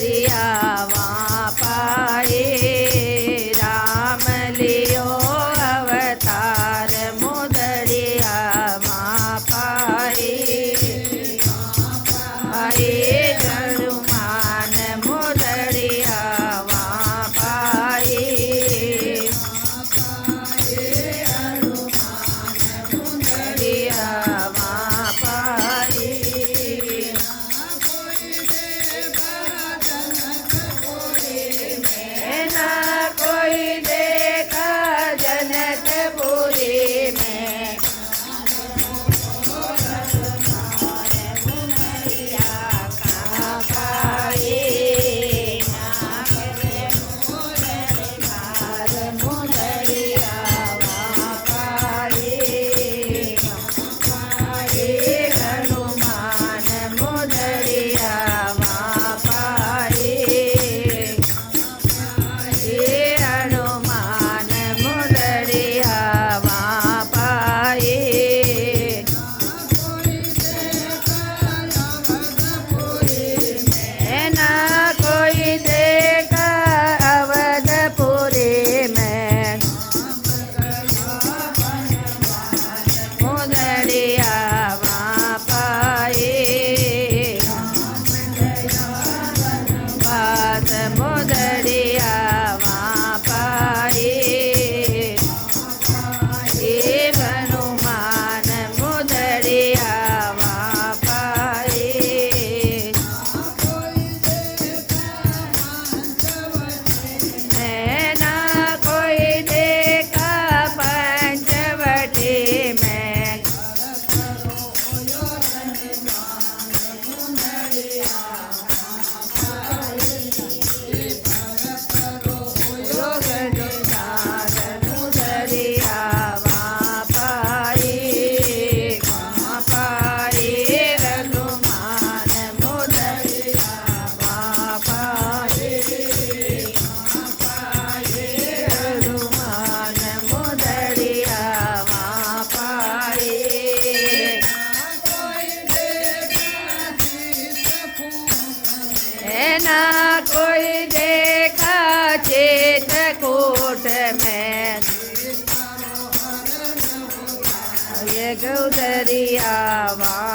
मुदरिया वहाँ पाए राम लियो अवतार मुदरिया वहाँ पाए हनुमान मुदरिया वहाँ पाए मुदरिया वहाँ पाए ना कोई देखा जनकपुरी में मुदरिया कहाँ पाए मुदरिया वहाँ पाए हनुमान मुदरिया वहाँ पाए हनुमान मुदरिया वहाँ पाए ना कोई देखा अवधपुरी में मुदरिया वहाँ पाए बात मुदरिया वहाँ पाए हनुमान मुदरिया वहाँ पाए ना कोई देखा पंचवटी में मुदरिया वहाँ पाए हनुमान मुदरिया वहाँ पाए हनुमान मुदरिया वहाँ पाए ना कोई देखा चित्रकूट में ये गुदरिया वहाँ